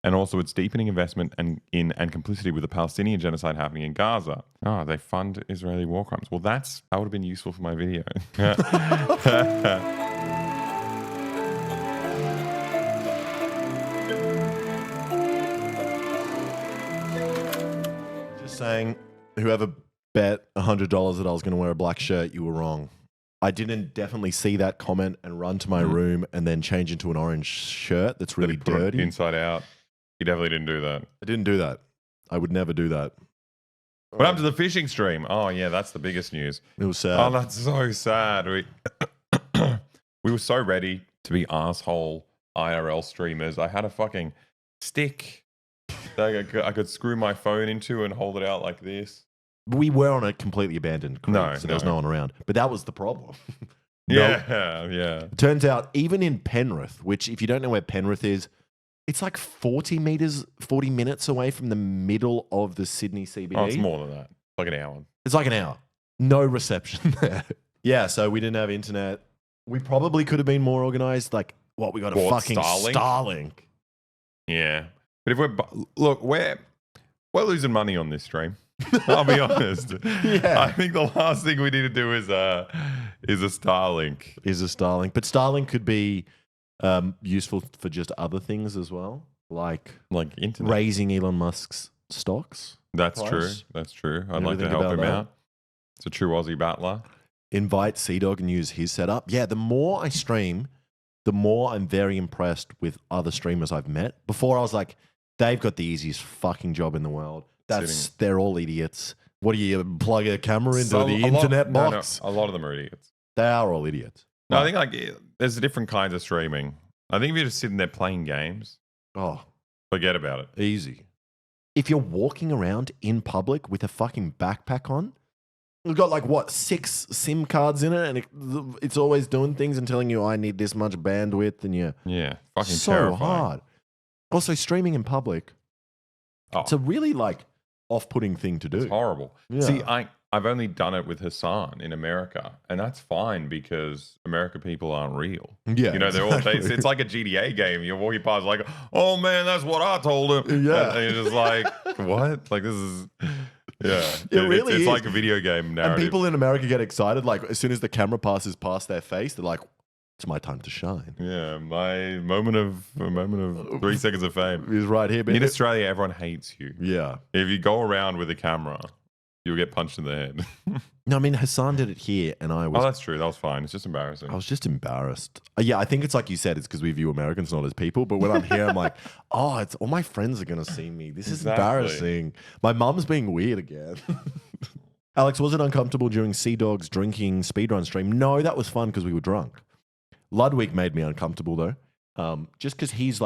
And also it's deepening investment and complicity with the Palestinian genocide happening in Gaza. Oh, they fund Israeli war crimes. Well, that would have been useful for my video. Just saying, whoever bet $100 that I was going to wear a black shirt, you were wrong. I didn't definitely see that comment and run to my room and then change into an orange shirt that's really dirty. Inside out. You definitely didn't do that. I didn't do that. I would never do that. What happened to the fishing stream? Oh, yeah, that's the biggest news. It was sad. Oh, that's so sad. We were so ready to be asshole IRL streamers. I had a fucking stick that I could screw my phone into and hold it out like this. We were on a completely abandoned creek, so there was no one around. But that was the problem. Yeah. It turns out, even in Penrith, which if you don't know where Penrith is, it's like 40 minutes away from the middle of the Sydney CBD. Oh, it's more than that. Like an hour. It's like an hour. No reception there. Yeah, so we didn't have internet. We probably could have been more organized. Like, what, we got a fucking Starlink. Yeah. But if we're losing money on this stream. I'll be honest. Yeah. I think the last thing we need to do is a Starlink. But Starlink could be useful for just other things as well, like internet. Raising Elon Musk's stocks. That's true. I'd like to help him out. It's a true Aussie battler. Invite Sea-Dog and use his setup. Yeah, the more I stream, the more I'm very impressed with other streamers I've met. Before I was like, they've got the easiest fucking job in the world. They're all idiots. What do you plug a camera into the internet box? No, a lot of them are idiots. They are all idiots. No, I think there's different kinds of streaming. I think if you're just sitting there playing games, forget about it. Easy. If you're walking around in public with a fucking backpack on, you've got 6 SIM cards in it, and it's always doing things and telling you, I need this much bandwidth, and fucking so terrifying. Hard. Also, streaming in public, it's a really off-putting thing to do. It's horrible. Yeah. See, I've only done it with Hasan in America, and that's fine because American people aren't real. Yeah, they're all. It's like a GTA game. You're walking past, like, oh man, that's what I told him. Yeah, and you're just like, what? Like this is. Yeah, it's like a video game narrative. And people in America get excited. Like as soon as the camera passes past their face, they're like, "It's my time to shine." Yeah, my moment of 3 seconds of fame is right here. But in Australia, everyone hates you. Yeah, if you go around with a camera, you'll get punched in the head. No, I mean Hasan did it here, and I was. Oh, that's true. That was fine. It's just embarrassing. I was just embarrassed. Yeah, I think it's like you said. It's because we view Americans not as people. But when I'm here, I'm like, it's all my friends are gonna see me. This is embarrassing. My mum's being weird again. Alex, was it uncomfortable during Sea-Dog's drinking speedrun stream? No, that was fun because we were drunk. Ludwig made me uncomfortable though, just because he's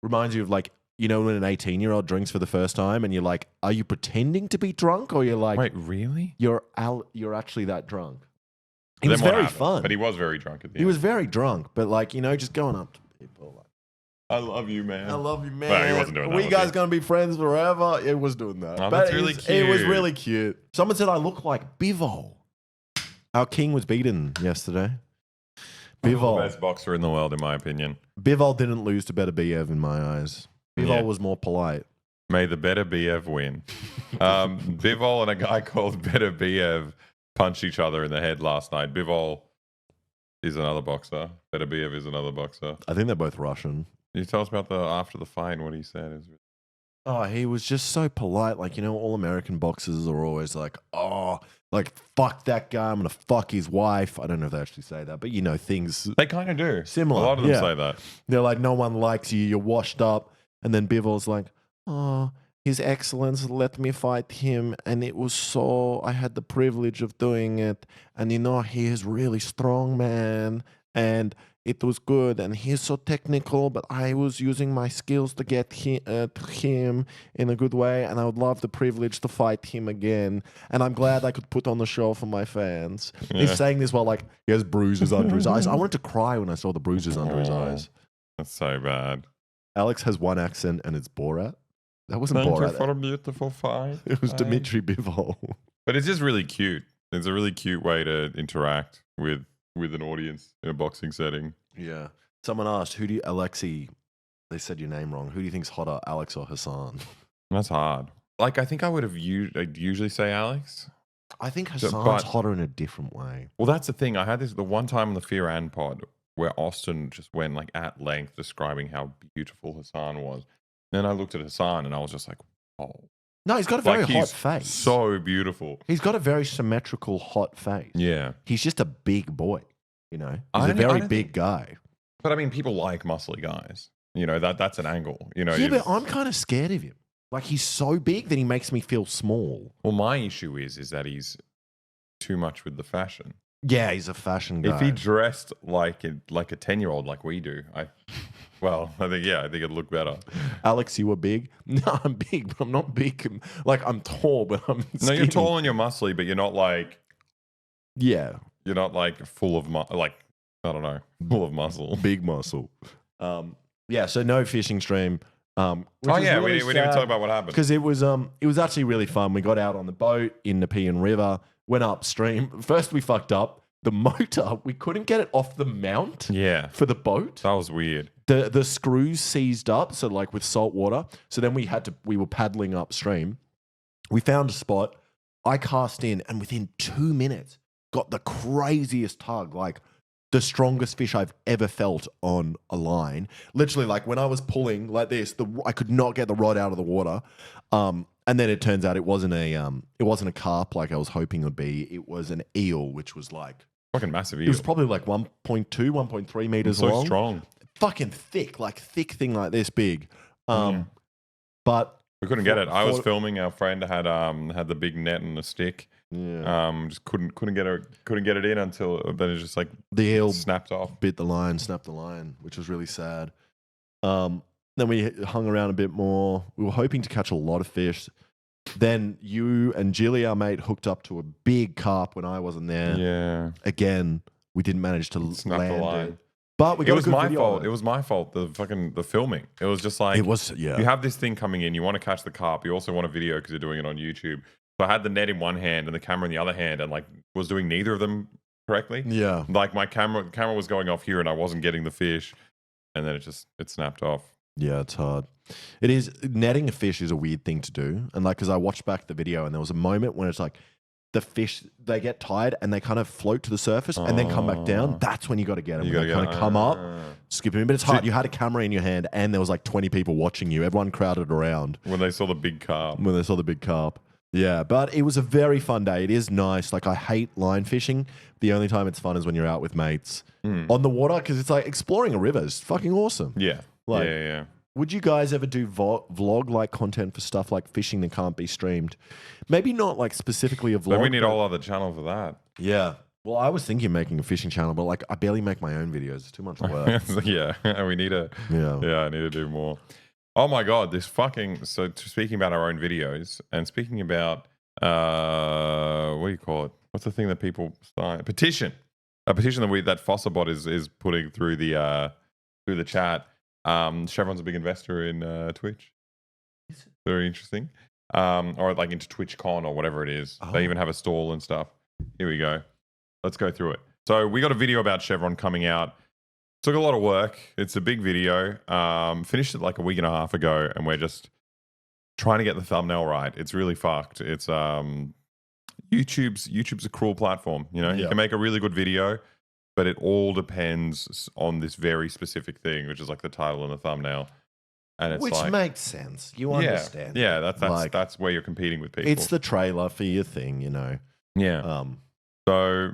reminds you of when an 18-year-old drinks for the first time and you're like, are you pretending to be drunk or you're like, wait, really? You're actually that drunk. He was very fun. But he was very drunk at the end. He was very drunk, but just going up to people I love you, man. I love you, man. Well, he wasn't doing that. We guys going to be friends forever? It was doing that. Oh, that's really cute. It was really cute. Someone said I look like Bivol. Our king was beaten yesterday. Bivol. The best boxer in the world, in my opinion. Bivol didn't lose to Beterbiev in my eyes. Bivol was more polite. May the Beterbiev win. Bivol and a guy called Beterbiev punched each other in the head last night. Bivol is another boxer. Beterbiev is another boxer. I think they're both Russian. Can you tell us about after the fight and what he said? He was just so polite. All American boxers are always like, fuck that guy. I'm going to fuck his wife. I don't know if they actually say that, but things. They kind of do. Similar. A lot of them say that. They're like, no one likes you. You're washed up. And then Bivol's like, His Excellence let me fight him. And it was I had the privilege of doing it. And he is really strong, man. And it was good, and he's so technical, but I was using my skills to get him in a good way, and I would love the privilege to fight him again. And I'm glad I could put on the show for my fans. Yeah. He's saying this while he has bruises under his eyes. I wanted to cry when I saw the bruises under his eyes. That's so bad. Alex has one accent, and it's Borat. That wasn't Thank Borat. Thank you for a beautiful fight. It was Dmitry Bivol. But it's just really cute. It's a really cute way to interact with an audience in a boxing setting. Yeah. Someone asked, who do you, Alexi, They said your name wrong. Who do you think's hotter, Alex or Hasan? That's hard. Like, I think I would have I'd usually say Alex. I think Hasan's hotter in a different way. Well, that's the thing. I had this the one time on the Fear and pod where Austin just went like at length describing how beautiful Hasan was. Then I looked at Hasan and I was just like, oh. No, he's got a very hot face. So beautiful. He's got a very symmetrical, hot face. Yeah. He's just a big boy, you know? He's a very big guy. But I mean, people like muscly guys. You know, that's an angle. You know, yeah, but I'm kind of scared of him. Like, he's so big that he makes me feel small. Well, my issue is that he's too much with the fashion. Yeah, he's a fashion guy. If he dressed like a 10-year-old like we do, I think it'd look better. Alex, you were big? No, I'm big, but I'm not big. Like, I'm tall, but I'm skinny. No, you're tall and you're muscly, but you're not like... Yeah. You're not like full of... full of muscle. Big muscle. Yeah, so no fishing stream. We didn't even talk about what happened. Because it was actually really fun. We got out on the boat in the Nepean River, went upstream. First we fucked up. The motor, we couldn't get it off the mount for the boat. That was weird. The screws seized up, so like with salt water. So then we were paddling upstream. We found a spot. I cast in and within 2 minutes got the craziest tug, like the strongest fish I've ever felt on a line. Literally, like when I was pulling like this, I could not get the rod out of the water. And then it turns out it wasn't a carp like I was hoping it would be. It was an eel, which was like fucking massive eel. It was probably like 1.2, 1.3 meters long. So strong. Fucking thick, like thick thing like this big. But we couldn't get it. I was filming. Our friend had the big net and a stick. Yeah. Just couldn't get it in until then. It just like the eel snapped off, snapped the line, which was really sad. Then we hung around a bit more. We were hoping to catch a lot of fish. Then you and Jilly, our mate, hooked up to a big carp when I wasn't there. Yeah. Again, we didn't manage to snap land the line. it. But we got it was a good my video fault. of It was my fault. The filming. It was just like you have this thing coming in. You want to catch the carp. You also want a video because you're doing it on YouTube. So I had the net in one hand and the camera in the other hand, and like was doing neither of them correctly. Yeah. Like my camera was going off here, and I wasn't getting the fish, and then it snapped off. Yeah, it's hard. It is. Netting a fish is a weird thing to do, and like because I watched back the video, and there was a moment when it's like the fish, they get tired and they kind of float to the surface and then come back down. That's when you got to get them. You got to kind of come up, skip them in. But it's hard. You had a camera in your hand and there was like 20 people watching you. Everyone crowded around. When they saw the big carp. Yeah, but it was a very fun day. It is nice. Like I hate line fishing. The only time it's fun is when you're out with mates on the water because it's like exploring a river. It's fucking awesome. Yeah. Like, yeah. Would you guys ever do vlog-like content for stuff like fishing that can't be streamed? Maybe not like specifically a vlog. But we need a whole other channel for that. Yeah. Well, I was thinking of making a fishing channel, but like I barely make my own videos. It's too much work. Yeah, we need to. Yeah, I need to do more. Oh my god, this fucking. So speaking about our own videos and speaking about what do you call it? What's the thing that people sign? Petition. A petition that Fossabot is putting through the chat. Chevron's a big investor in Twitch. Very interesting. Or like into TwitchCon or whatever it is. They even have a stall and stuff. Here we go. Let's go through it. So we got a video about Chevron coming out. Took a lot of work. It's a big video. Finished it like a week and a half ago, and we're just trying to get the thumbnail right. It's really fucked. It's YouTube's a cruel platform. You know, you can make a really good video, but it all depends on this very specific thing, which is like the title and the thumbnail. And it's which makes sense. You understand. Yeah, that's where you're competing with people. It's the trailer for your thing, you know. Yeah. So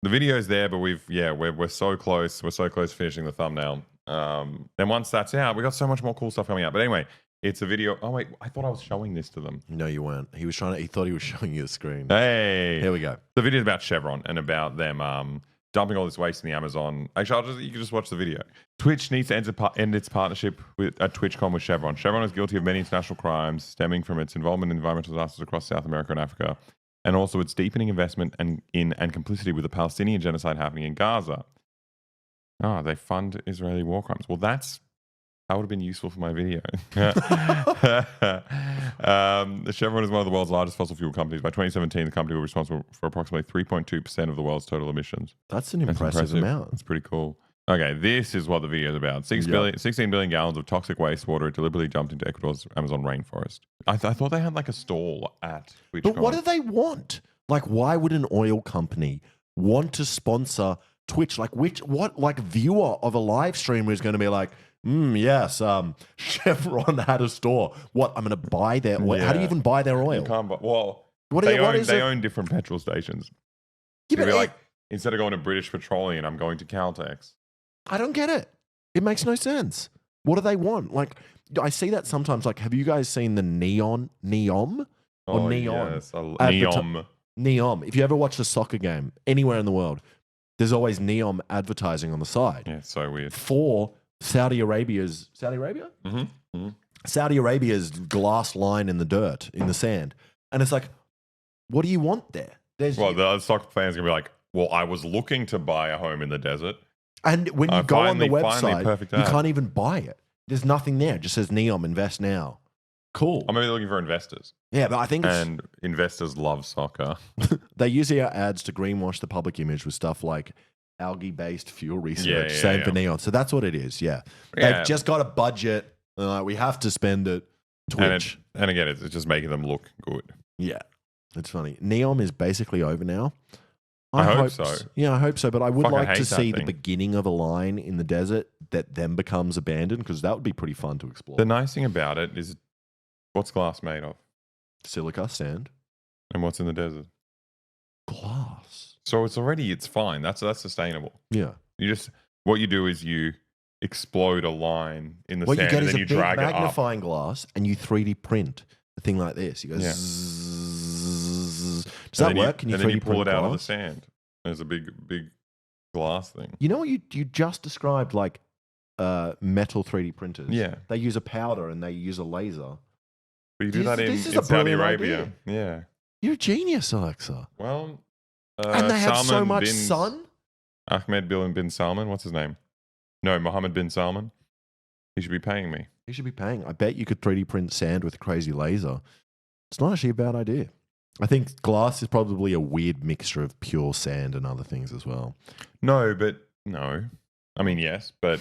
the video's there, but we're so close. We're so close to finishing the thumbnail. Then once that's out, we got so much more cool stuff coming out. But anyway, it's a video. Oh wait, I thought I was showing this to them. No, you weren't. He thought he was showing you the screen. Hey, here we go. The video's about Chevron and about them dumping all this waste in the Amazon. Actually, you can just watch the video. Twitch needs to end its partnership at TwitchCon with Chevron. Chevron is guilty of many international crimes stemming from its involvement in environmental disasters across South America and Africa, and also its deepening investment and complicity with the Palestinian genocide happening in Gaza. They fund Israeli war crimes. Well, that would have been useful for my video. Chevron is one of the world's largest fossil fuel companies. By 2017, the company was responsible for approximately 3.2% of the world's total emissions. That's an impressive amount. That's pretty cool. Okay, this is what the video is about. 16 billion gallons of toxic wastewater deliberately dumped into Ecuador's Amazon rainforest. I thought they had like a stall at TwitchCon. But what do they want? Like, why would an oil company want to sponsor Twitch? Like, what viewer of a live streamer is going to be like, yes, Chevron had a store. What, I'm going to buy their oil? Yeah. How do you even buy their oil? You can't buy, well, What they is it? own different petrol stations. Yeah, It'd but be like, instead of going to British Petroleum, I'm going to Caltex. I don't get it. It makes no sense. What do they want? Like, I see that sometimes. Like, have you guys seen the neon? Or neon? Yes, neon. Neon. If you ever watch a soccer game anywhere in the world, there's always neon advertising on the side. Yeah, so weird. For Saudi Arabia? Mm-hmm. Saudi Arabia's glass line in the dirt, in the sand. And it's like, what do you want there? Well, the soccer fans are going to be like, well, I was looking to buy a home in the desert. And when you go on the website, perfect you ad. can't even buy it. There's nothing there. It just says Neom, invest now. Cool. I'm maybe looking for investors. Yeah, but I think And investors love soccer. they use our ads to greenwash the public image with stuff like algae-based fuel research, Yeah, same for neon. So that's what it is, yeah. They've just got a budget. We have to spend it. Twitch. And again, it's just making them look good. Yeah, it's funny. Neom is basically over now. I hope so. Yeah, I hope so. But I would Fuck, I like to hate that see the thing. beginning of a line in the desert that then becomes abandoned, because that would be pretty fun to explore. The nice thing about it is, what's glass made of? Silica, sand, And what's in the desert? glass. So it's fine. That's sustainable. Yeah. What you do is you explode a line in the What you sand get and is then a you big drag it up. magnifying glass, and you 3D print a thing like this. You go. Yeah. Zzzz. Does And that then work? Can you and then 3D you pull print it out of the glass? sand. There's a big glass thing. You know what you just described, like metal 3D printers. Yeah. They use a powder and they use a laser. But you do that This is in a Saudi brilliant Arabia. idea. Yeah. You're a genius, Aleksa. Well, And they have so Salman much bin sun. Ahmed bin Salman. What's his name? No, Mohammed bin Salman. He should be paying me. You should be paying. I bet you could 3D print sand with a crazy laser. It's not actually a bad idea. I think glass is probably a weird mixture of pure sand and other things as well. No. I mean, yes, but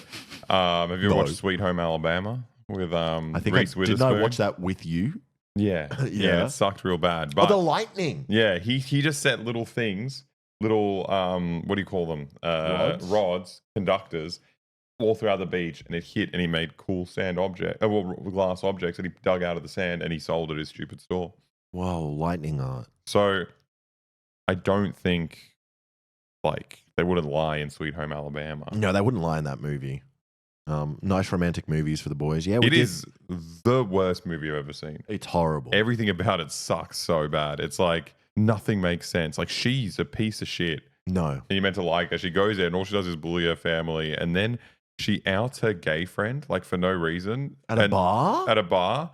have you ever No. watched Sweet Home Alabama with I think Reese didn't Witherspoon? I watch that with you? Yeah, Yeah. it sucked real bad. Oh, But the lightning. yeah, he just set little things, little what do you call them? Rods, conductors, all throughout the beach, and it hit, and he made cool glass objects that he dug out of the sand, and he sold at his stupid store. Whoa, lightning art. So I don't think like they wouldn't lie in Sweet Home Alabama. No, they wouldn't lie in that movie. Nice romantic movies for the boys. Yeah, It is the worst movie I've ever seen. It's horrible. Everything about it sucks so bad. It's like nothing makes sense. Like she's a piece of shit. No. And you're meant to like her. She goes there and all she does is bully her family. And then she outs her gay friend, like for no reason. At a bar? At a bar.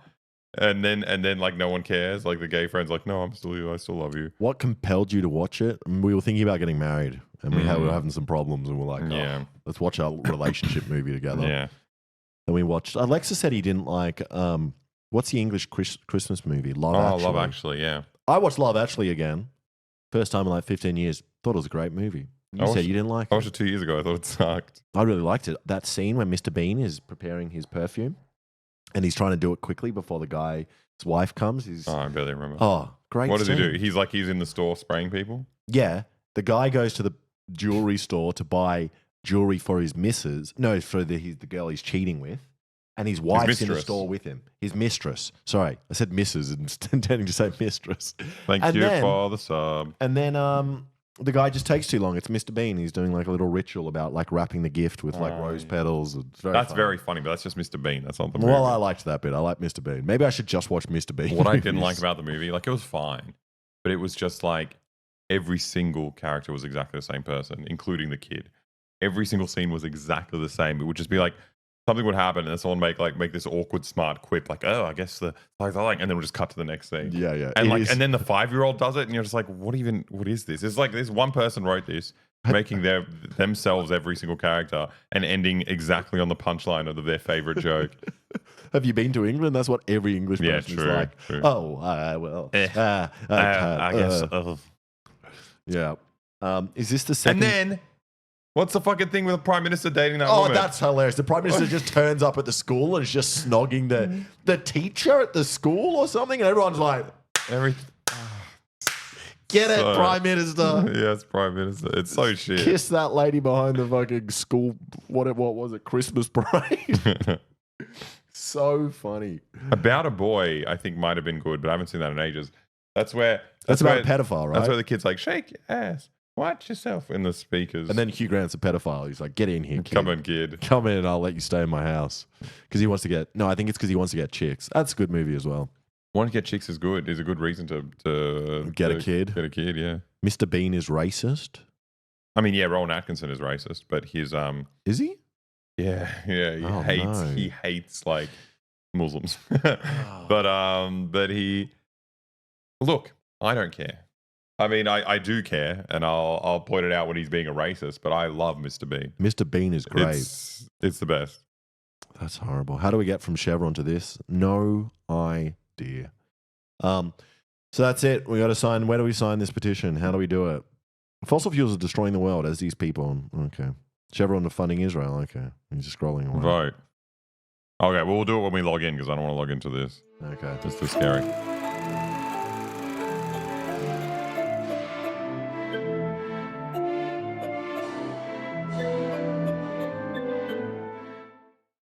And then like no one cares. Like the gay friend's like, no, I'm still you. I still love you. What compelled you to watch it? We were thinking about getting married, and we were having some problems, and we're like, Yeah. let's watch a relationship movie together. Yeah. And we watched. Alexa said he didn't like. What's the English Christmas movie? Love Actually. Love Actually, yeah. I watched Love Actually again. First time in like 15 years. Thought it was a great movie. You said you didn't like I it. watched it 2 years ago. I thought it sucked. I really liked it. That scene when Mr. Bean is preparing his perfume, and he's trying to do it quickly before the guy's wife comes. I barely remember. Great. What does he scene. do? He's in the store spraying people? Yeah, the guy goes to the jewelry store to buy jewelry for his missus. No, for the girl he's cheating with, and his wife's in the mistress. store with him. His mistress. Sorry, I said missus intending to say mistress. Thank you for the sub. And then the guy just takes too long. It's Mr. Bean. He's doing like a little ritual about like wrapping the gift with like rose petals. It's That's funny. very funny, but that's just Mr. Bean. That's not the movie. Well, I liked that bit. I like Mr. Bean. Maybe I should just watch Mr. Bean. What I didn't movies. like about the movie, like it was fine, but it was just like every single character was exactly the same person, including the kid. Every single scene was exactly the same. It would just be like something would happen and then someone make this awkward smart quip like, oh, I guess and then we'll just cut to the next scene. Yeah. And and then the 5-year-old does it and you're just like, what is this? It's like this one person wrote this, making themselves every single character and ending exactly on the punchline of their favorite joke. Have you been to England? That's what every English person is like. True. Oh, well. I guess. Yeah. Is this the second? And then What's the fucking thing with the prime minister dating that Oh, woman? that's hilarious. The prime minister just turns up at the school and is just snogging the teacher at the school or something, and everyone's like, get it, prime minister. Yes, prime minister. It's so shit. Kiss that lady behind the fucking school. What was it? Christmas parade. So funny. About a Boy, I think might have been good, but I haven't seen that in ages. That's about a pedophile, right? That's where the kid's like, shake your ass, watch yourself in the speakers. And then Hugh Grant's a pedophile. He's like, get in here, kid. Come on, kid. Come in and I'll let you stay in my house. Because he wants to get... No, I think it's because he wants to get chicks. That's a good movie as well. Want to get chicks is good. Is a good reason to get a kid. Get a kid, yeah. Mr. Bean is racist. I mean, yeah, Rowan Atkinson is racist, but his Is he? Yeah, he hates like Muslims. But he look, I don't care. I mean, I do care, and I'll point it out when he's being a racist, but I love Mr. Bean. Mr. Bean is great. It's the best. That's horrible. How do we get from Chevron to this? No idea. So that's it. We got to sign. Where do we sign this petition? How do we do it? Fossil fuels are destroying the world as these people. Okay. Chevron are funding Israel. Okay. You're just scrolling away. Vote. Okay, well, we'll do it when we log in because I don't want to log into this. Okay. It's too scary.